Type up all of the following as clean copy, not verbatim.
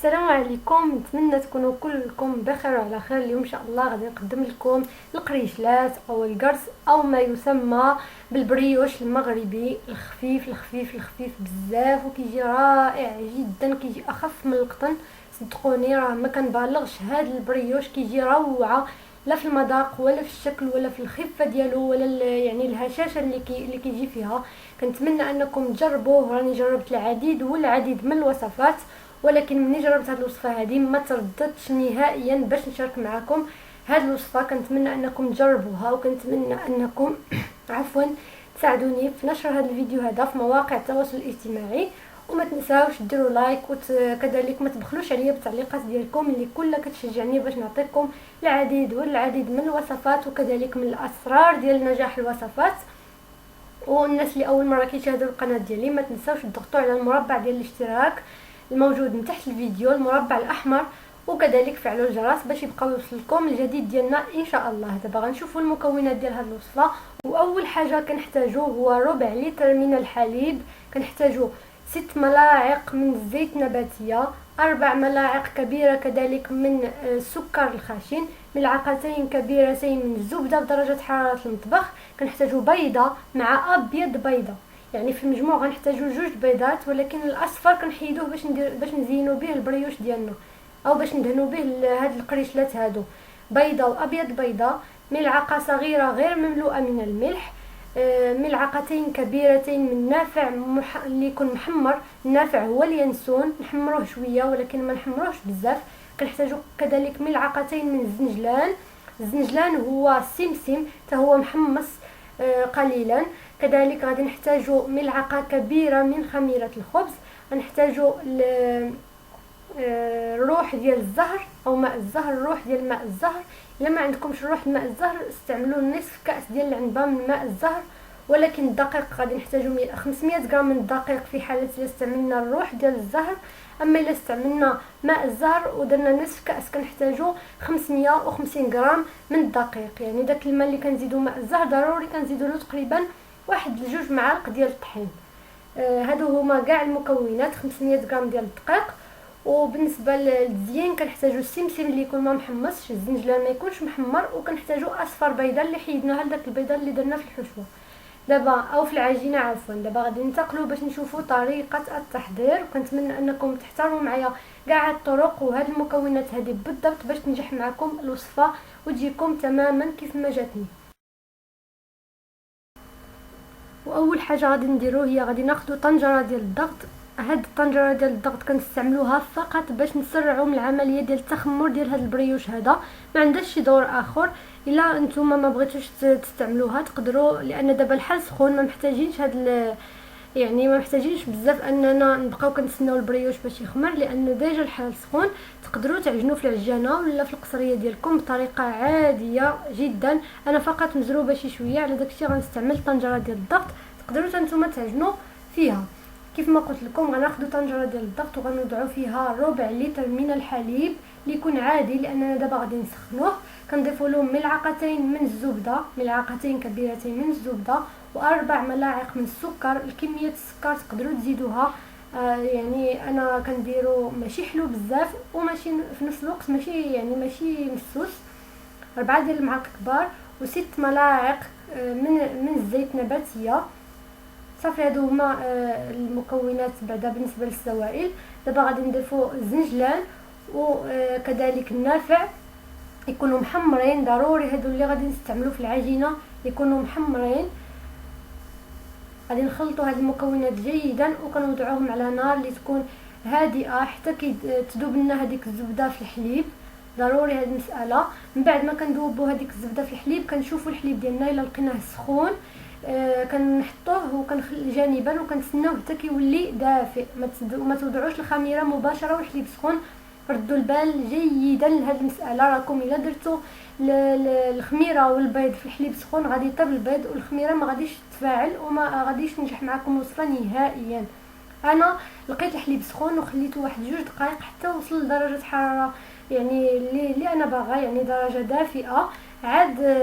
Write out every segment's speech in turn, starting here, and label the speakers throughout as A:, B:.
A: السلام عليكم. نتمنى تكونوا كلكم بخير وعلى خير. اليوم ان شاء الله غادي نقدم لكم القريشلات او القرص او ما يسمى بالبريوش المغربي الخفيف الخفيف الخفيف بزاف، وكيجي رائع جدا، كيجي اخف من القطن. صدقوني راه ما كنبالغش، هذا البريوش كيجي روعه، لا في المذاق ولا في الشكل ولا في الخفه ديالو ولا يعني الهشاشه اللي كيجي فيها. كنتمنى انكم تجربوه، راني جربت العديد والعديد من الوصفات، ولكن ملي جربت هذه الوصفه هذه ما ترددتش نهائيا باش نشارك معكم هذه الوصفه. كنتمنى انكم تجربوها، وكنتمنى انكم عفوا تساعدوني في نشر هذا الفيديو هذا في مواقع التواصل الاجتماعي، وما تنساوش ديروا لايك، وكذلك ما تبخلوش عليا بالتعليقات ديالكم اللي كلها كتشجعني باش نعطيكم العديد والعديد من الوصفات، وكذلك من الاسرار ديال نجاح الوصفات. والناس اللي اول مره كيشاهدوا القناه ديالي ما تنساوش تضغطوا على المربع ديال الاشتراك الموجود من تحت الفيديو، المربع الاحمر، وكذلك فعلوا الجرس باش يبقاو يوصلكم الجديد ديالنا ان شاء الله. دابا غنشوفوا المكونات ديال هذه الوصفه. واول حاجه كنحتاجو هو ربع لتر من الحليب، كنحتاجو 6 ملاعق من الزيت النباتيه، 4 ملاعق كبيره كذلك من السكر الخشن، ملعقتين كبيرتين من الزبده بدرجه حراره المطبخ، كنحتاجو بيضه مع ابيض بيضه، يعني في المجموع غنحتاجو 2 بيضات، ولكن الاصفر كنحيدوه باش نزينو به البريوش ديالنا او باش ندهنو به هاد القريشلات هادو. بيضه وابيض بيضه، ملعقه صغيره غير مملوءه من الملح، ملعقتين كبيرتين من نافع اللي يكون محمر. النافع هو اليانسون، نحمروه شويه ولكن ما نحمروهش بزاف. كنحتاجو كذلك ملعقتين من الزنجلان، الزنجلان هو السمسم حتى هو محمص قليلا. كذلك غادي نحتاجو ملعقه كبيره من خميره الخبز، غنحتاجو الروح ديال الزهر او ماء الزهر، الروح ديال ماء الزهر. الا ما عندكمش روح ماء الزهر استعملوا نصف كاس ديال العنبه من ماء الزهر. ولكن الدقيق غادي نحتاجو 500 غرام من الدقيق في حاله الا استعملنا الروح ديال الزهر. اما الا استعملنا ماء الزهر ودرنا نصف كاس كنحتاجو 550 غرام من الدقيق. يعني داك الماء اللي كنزيدو ماء الزهر ضروري كنزيدو له تقريبا 1 ل2 معالق ديال الطحين. هادو هما كاع المكونات، 500 غرام ديال الدقيق. وبالنسبه للزيين كنحتاجو السمسم اللي يكون ما محمصش، الزنجلان ما يكونش محمر، وكنحتاجو اصفر بيضه اللي حيدناها لداك البيضه اللي درنا في الحشوه دابا او في العجينه عفوا. دابا غادي ننتقلوا باش نشوفوا طريقه التحضير، وكنتمنى انكم تحترموا معايا كاع الطرق وهاد المكونات هذه بالضبط باش تنجح معكم الوصفه وتجيكم تماما كيف ما جاتني. واول حاجه غادي نديرو هي غادي ناخذ طنجره ديال الضغط. هاد الطنجره ديال الضغط كنستعملوها فقط باش نسرعوا من العمليه ديال التخمر ديال هاد البريوش هذا، ما عندهاش شي دور اخر. الا نتوما ما بغيتوش تستعملوها تقدروا، لان دابا الحال سخون، ما محتاجينش يعني ما محتاجينش بزاف اننا نبقاو كنتسناو البريوش باش يخمر، لان ديجا الحال سخون. تقدروا تعجنوا في العجانه ولا في القصريه ديالكم بطريقه عاديه جدا. انا فقط مزروبه شي شويه على داكشي غنستعمل الطنجره ديال الضغط، تقدروا نتوما تعجنوا فيها. كيف ما قلت لكم غناخذوا طنجره ديال الضغط وغنوضعوا فيها ربع لتر من الحليب اللي يكون عادي، لاننا دابا غادي نسخنوه. كنضيفوا له ملعقتين من الزبده، ملعقتين كبيرتين من الزبده، و4 ملاعق من السكر. الكميه السكر تقدروا تزيدوها، يعني انا كنديرو ماشي حلو بزاف وماشي في نفس الوقت ماشي مسوس. 4 ديال المعالق كبار، و6 ملاعق من الزيت النباتيه. صافي هادو هما المكونات بعدا بالنسبه للسوائل. دابا غادي نضيفو الزنجلان وكذلك النافع يكونوا محمرين، ضروري هادو اللي غادي نستعملو في العجينه يكونوا محمرين. غادي نخلطوا هاد المكونات جيدا وكنوضعوهم على نار اللي تكون هادئه حتى تذوب لنا هذيك الزبده في الحليب. ضروري هاد المساله. من بعد ما كندوبوا هذيك الزبده في الحليب كنشوفوا الحليب ديالنا الا لقيناه سخون كنحطوه وكنخليه جانبا وكنتسناوه حتى كيولي دافئ. ما توضعوش الخميره مباشره والحليب سخون. ردوا البال جيدا لهاد المساله، راكم الا درتوا الخميره والبيض في الحليب سخون غادي يطيب البيض والخميره ما غاديش تتفاعل وما غاديش تنجح معكم الوصفه نهائيا. انا لقيت الحليب سخون وخليته واحد 2 دقائق حتى وصل لدرجه حراره يعني اللي انا باغا، يعني درجه دافئه. عاد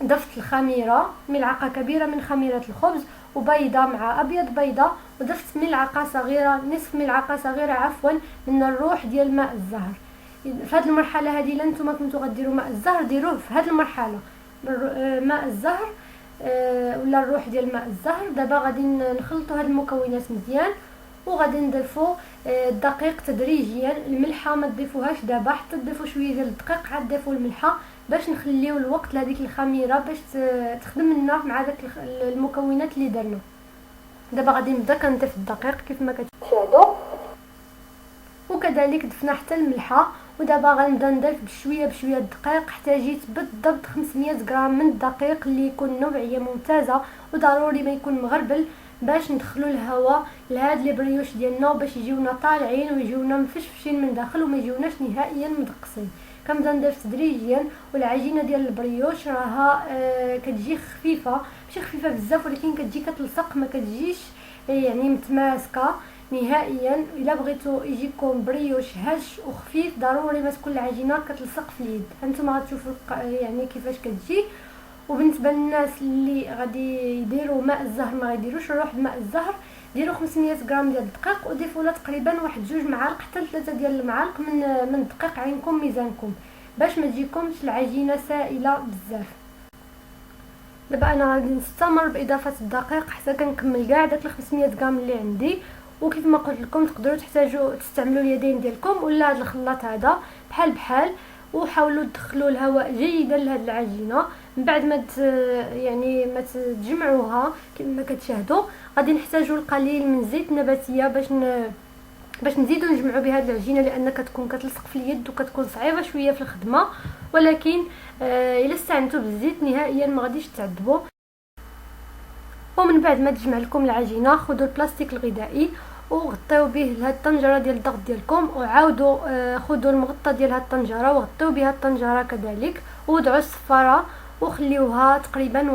A: ضفت الخميره، ملعقه كبيره من خميره الخبز، وبيضه مع ابيض بيضه، وضفت ملعقه صغيره، نصف ملعقه صغيره عفوا، من الروح ديال ماء الزهر. في هذه المرحله هذه لانتم كنتو غديروا ماء الزهر ديروه في هذه المرحله ماء الزهر ولا الروح ديال ماء الزهر. دابا غادي نخلطوا هاد المكونات مزيان، وغادي نضيفوا الدقيق تدريجيا. الملحه ما تضيفوهاش دابا، حتى تضيفوا شويه ديال الدقيق عاد تضيفوا الملحه باش نخليو الوقت لهذيك الخميره باش تخدم لنا مع داك المكونات اللي درنا. دابا غادي نبدا كنضيف الدقيق كيف ما كتشاهدوا، وكذلك ضفنا حتى الملحه. ودابا غنبدا نضيف بشويه بشويه الدقيق حتى جيت بالضبط 500 غرام من الدقيق اللي يكون نوعيه ممتازه، وضروري ما يكون مغربل باش ندخلوا الهواء لهاد لي بريوش ديالنا، وباش يجيونا طالعين ويجيونا مفشفشين من داخل وما يجيوناش نهائيا مدقسين. كنبدا نضيف تدريجيا. والعجينه ديال البريوش راها كتجي خفيفه، ماشي خفيفه بزاف ولكن كتجي كتلصق، ما كتجيش يعني متماسكه نهائيا. الا بغيتو يجيكم بريوش هش وخفيف ضروري ما تكون العجينه كتلصق في اليد. انتم غتشوفوا يعني كيفاش كتجي. وبالنسبه للناس اللي غادي يديروا ماء الزهر ما غيديروش روح ماء الزهر، ديروا 500 غرام ديال الدقيق وضيفوا له تقريبا واحد 2 معالق حتى 3 ديال المعالق من الدقيق عينكم ميزانكم باش ما تجيكمش العجينه سائله بزاف. دابا انا غادي نستمر باضافه الدقيق حتى كنكمل كاع داك 500 غرام اللي عندي. وكيف ما قلت لكم تقدروا تحتاجوا تستعملوا اليدين ديالكم ولا هذا الخلاط هذا بحال بحال، وحاولوا تدخلوا الهواء جيدا لهاد العجينه. من بعد ما يعني ما تجمعوها كما كتشاهدوا غادي نحتاجوا القليل من زيت نباتيه باش نزيدوا نجمعوا بها هاد العجينه، لان كتكون كتلصق في اليد وكتكون صعيبه شويه في الخدمه. ولكن الا استعنتوا بالزيت نهائيا ما غاديش تعذبوا. ومن بعد ما تجمع لكم العجينه خذوا البلاستيك الغذائي وغطيو به لهاد الطنجره ديال الضغط ديالكم، وعاودوا خذوا المغطى ديال هاد الطنجره وغطيو بها الطنجره كذلك، ووضعوا الصفاره وخليوها تقريبا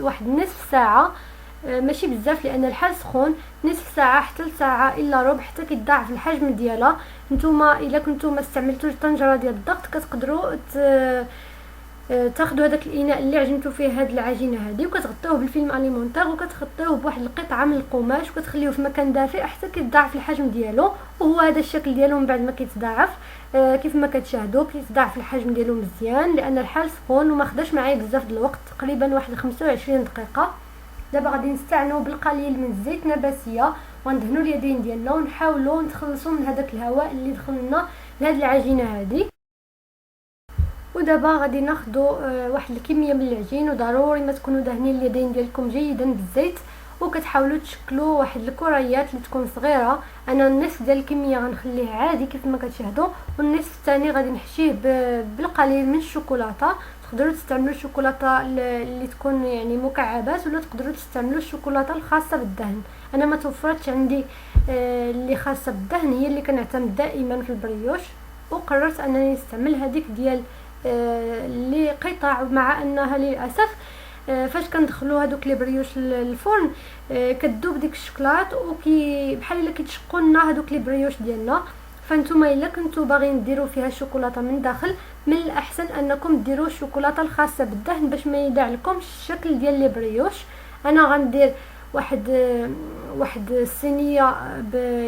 A: واحد نصف ساعه، ماشي بزاف لان الحال سخون. نصف ساعه حتى لساعه الا ربع حتى كيتضاعف الحجم ديالها. نتوما الا كنتو ما استعملتوش الطنجره ديال الضغط كتقدروا تاخذوا هذاك الاناء اللي عجنتوا فيه هاد العجينه هذه وكتغطيوه بالفيلم اليمونتير وكتغطيوه بواحد القطعه من القماش وكتخليوه في مكان دافئ حتى كيتضاعف الحجم ديالو. وهو هذا الشكل ديالو. من بعد ما كيتضاعف كيف ما كتشاهدوا كيتضاعف الحجم ديالو مزيان لان الحال سخون وما خداش معايا بزاف د الوقت، تقريبا واحد 25 دقيقه. دابا غادي نستعنوا بالقليل من الزيت النباتيه وندهنوا اليدين ديالنا ونحاولوا نتخلصوا من هذاك الهواء اللي دخل لنا لهاد العجينه هذه. ودابا غادي ناخذوا واحد الكميه من العجين، وضروري ما تكونوا دهنين اليدين ديالكم جيدا بالزيت، وكتحاولوا تشكلوا واحد الكريات اللي تكون صغيره. انا النصف ديال الكميه غنخليه عادي كيف ما كتشاهدوا، والنصف الثاني غادي نحشيه بالقليل من الشوكولاته. تقدروا تستعملوا الشوكولاته اللي تكون يعني مكعبات، ولا تقدروا تستعملوا الشوكولاته الخاصه بالدهن. انا ما توفرتش عندي اللي خاصه بالدهن، هي اللي كنعتمد دائما في البريوش، وقررت انني نستعمل هذيك ديال اللي قطع، مع انها للاسف فاش كندخلوا هذوك لي بريوش للفرن كتذوب ديك الشوكولات بحال الا كيتشقوا لنا هذوك لي بريوش ديالنا. فانتوما الا كنتو باغيين ديروا فيها الشوكولاته من داخل، من الاحسن انكم ديروا الشوكولاته الخاصه بالدهن باش ما يضيع لكمش الشكل ديال لي بريوش. انا غندير واحد الصينيه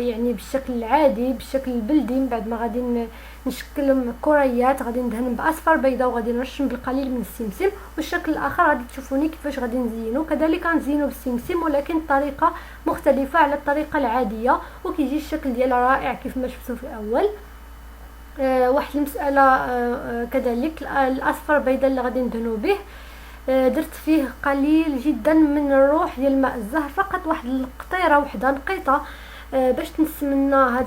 A: يعني بالشكل العادي بالشكل البلدي. من بعد ما غادي نشكل كريات غادي ندهن باصفر بيضاء وغادي نرشم بالقليل من السمسم، والشكل الاخر غادي تشوفوني كيفاش غادي نزينو. كذلك غنزينو بالسمسم ولكن الطريقه مختلفه على الطريقه العاديه، وكيجي الشكل ديالها رائع كيف ما شفتوا في الاول. واحد المساله كذلك الاصفر بيضاء اللي غادي ندهنو به درت فيه قليل جدا من الروح ديال ماء الزهر، فقط واحد القطيره وحده نقيطه باش تنسمنا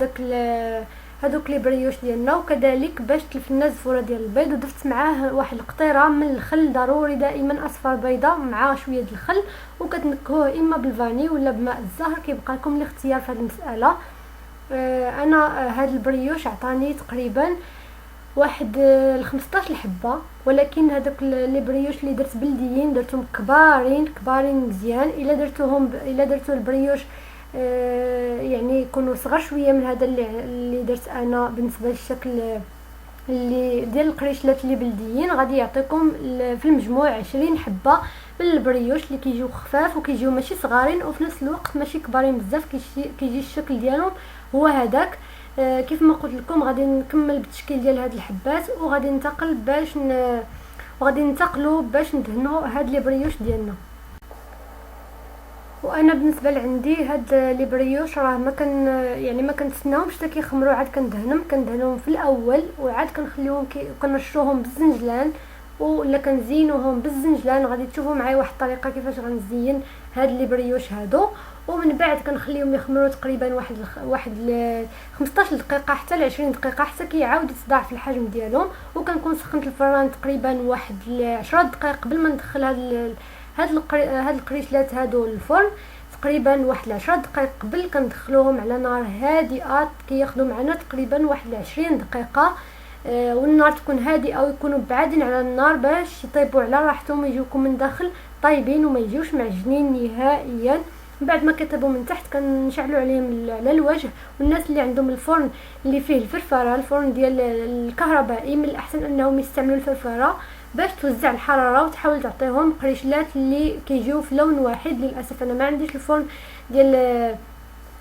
A: هذوك لي بريوش ديالنا، وكذلك باش تلفنا الزفوره ديال البيض. وضفت معاه واحد القطيره من الخل، ضروري دائما اصفر بيضاء مع شويه د الخل، وكتنكهوه اما بالفاني ولا بماء الزهر، كيبقى لكم الاختيار في هذه المساله. انا هذا البريوش عطاني تقريبا واحد 15 حبه، ولكن هذوك لي بريوش اللي درت بلديين درتهم كبارين مزيان. الا درتو البريوش يعني يكونوا صغار شويه من هذا اللي درت انا بالنسبه للشكل اللي ديال القريشلات اللي بلديين، غادي يعطيكم في المجموع 20 حبه من البريوش اللي كيجيو خفاف وكيجيو ماشي صغارين وفي نفس الوقت ماشي كبارين بزاف، كيجي الشكل ديالهم هو هذاك. كيف ما قلت لكم غادي نكمل بالتشكيل ديال هاد الحبات وغادي ننتقل وغادي ننتقلوا باش ندهنوا هاد لي بريوش ديالنا. وانا بالنسبه لعندي هاد لي بريوش راه ما كنتسناهمش حتى كيخمروا، عاد كندهنهم في الاول وعاد كنخليهم كنرشوهم بالزنجلان ولا كنزينوهم بالزنجلان. غادي تشوفوا معايا واحد الطريقه كيفاش غنزين هاد لي بريوش هادو، ومن بعد كنخليهم يخمروا تقريبا واحد 15 دقيقه حتى ل 20 دقيقه حتى كيعاود يتضاعف الحجم ديالهم. وكنكون سخنت الفران تقريبا واحد 10 دقائق قبل ما ندخل هاد القريشلات هادو للفرن، تقريبا واحد 10 دقائق قبل كندخلوهم على نار هادئه كياخذوا معنا تقريبا واحد 20 دقيقه. والنار تكون هادئه ويكونوا بعادين على النار باش يطيبوا على راحتهم ويجيوكم من داخل طايبين وما يجيوش معجنين نهائيا. بعد ما كيطيبوا من تحت كنشعلوا عليهم على الوجه. والناس اللي عندهم الفرن اللي فيه الفرفره، الفرن ديال الكهربائي، من الاحسن انهم يستعملوا الفرفره باش توزع الحراره وتحاول تعطيهم قريشلات اللي كيجيو في لون واحد. للاسف انا ما عنديش الفرن ديال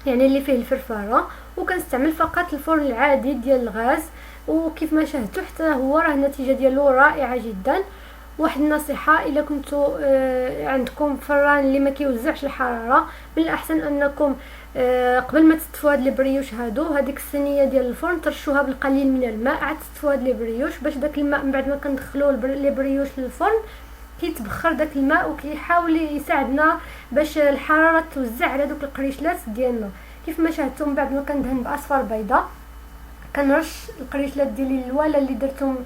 A: يعني اللي فيه الفرفره، وكنستعمل فقط الفرن العادي ديال الغاز. وكيف ما شاهدتوا حتى هو راه النتيجه ديالو رائعه جدا. واحد النصيحه، الا كنتوا عندكم فران اللي ما كيوزعش الحراره، من الاحسن انكم قبل ما تستفوا هاد لي بريوش هادو، هذيك الصينيه ديال الفرن ترشوها بالقليل من الماء، عاد تستفوا هاد لي بريوش باش داك الماء من بعد ما كندخلوا لي بريوش للفرن كيتبخر داك الماء وكيحاول يساعدنا باش الحراره توزع على دوك القريشلات ديالنا. كيف ما شاهدتم بعد ما كندهن باصفر بيضاء كنرش القريشلات ديالي الوالا اللي درتهم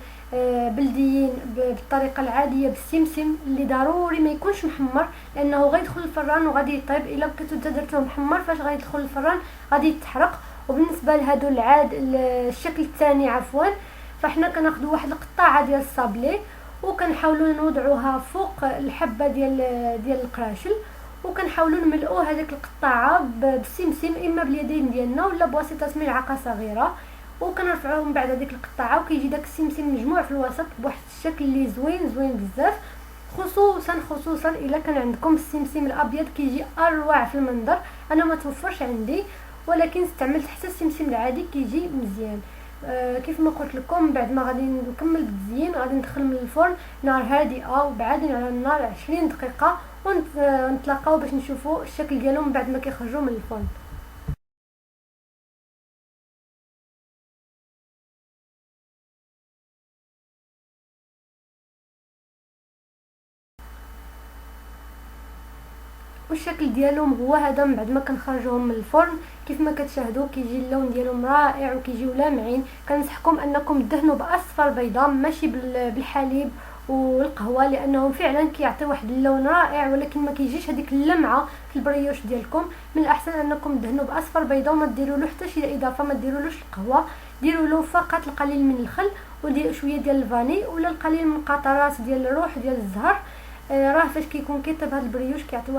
A: بلديين بالطريقه العاديه بالسمسم اللي ضروري ما يكونش محمر لانه غيدخل الفران وغادي يطيب. الا كنتو درتوه محمر فاش غيدخل الفران غادي يتحرق. وبالنسبه لهادو الشكل الثاني عفوا، فاحنا كناخذوا واحد القطاعه ديال الصابلي وكنحاولوا نوضعوها فوق الحبه ديال القراشل، وكنحاولوا نملؤوا هذيك القطاعه بالسمسم اما باليدين ديالنا ولا بواسطه ملعقه صغيره، وكنرفعوه من بعد هذيك القطاعه وكيجي داك السمسم مجموع في الوسط بواحد الشكل اللي زوين بزاف. خصوصا الا كان عندكم السمسم الابيض كيجي اروع في المنظر. انا ما توفرش عندي ولكن استعملت حتى السمسم العادي كيجي مزيان. كيف ما قلت لكم بعد ما غادي نكمل بالتزيين غادي ندخل من الفرن نار هادئه وبعدين على النار 20 دقيقه ونتلاقاو باش نشوفوا الشكل ديالهم بعد ما كيخرجوا من الفرن. والشكل ديالهم هو هذا من بعد ما كنخرجوهم من الفرن. كيف ما كتشاهدوا كيجي اللون ديالهم رائع وكيجيو لامعين. كنصحكم انكم تدهنوا باصفر بيضاء ماشي بالحليب والقهوه لانه فعلا كيعطي واحد اللون رائع ولكن ما كيجيش هذيك اللمعه في البريوش ديالكم. من الاحسن انكم تدهنوا باصفر بيضاء وما ديروا له حتى شي اضافه، ما ديرولوش القهوه، ديروا له فقط القليل من الخل وديروا شويه ديال الفاني ولا القليل من قطرات ديال الروح ديال الزهر. راه فاش كيكون كيطيب هذا البريوش كيعطي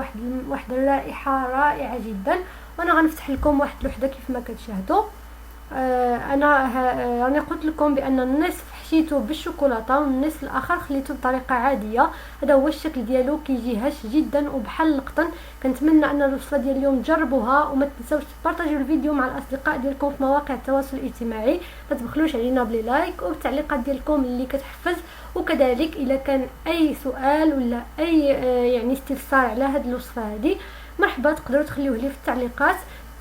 A: واحد الرائحه رائعه جدا. وانا غنفتح لكم واحد الوحده كيف ما كتشاهدوا. انا قلت لكم بان النصف حشيته بالشوكولاته والنصف الاخر خليته بطريقه عاديه. هذا هو الشكل ديالو كيجي هش جدا وبحال القطن. كنتمنى ان الوصفه ديال اليوم تجربوها وما تنساوش تبارطاجيو الفيديو مع الاصدقاء ديالكم في مواقع التواصل الاجتماعي. ما تبخلوش علينا بلايك وبالتعليقات ديالكم اللي كتحفز. وكذلك الا كان اي سؤال ولا اي يعني استفسار على هذه الوصفه هذه مرحبا تقدروا تخليوه لي في التعليقات.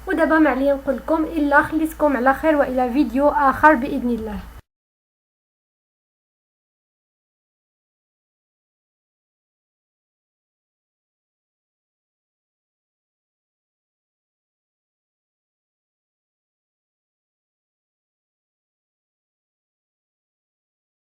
A: ودابا ما عليا نقول لكم الا خليتكم على خير والى فيديو اخر باذن الله.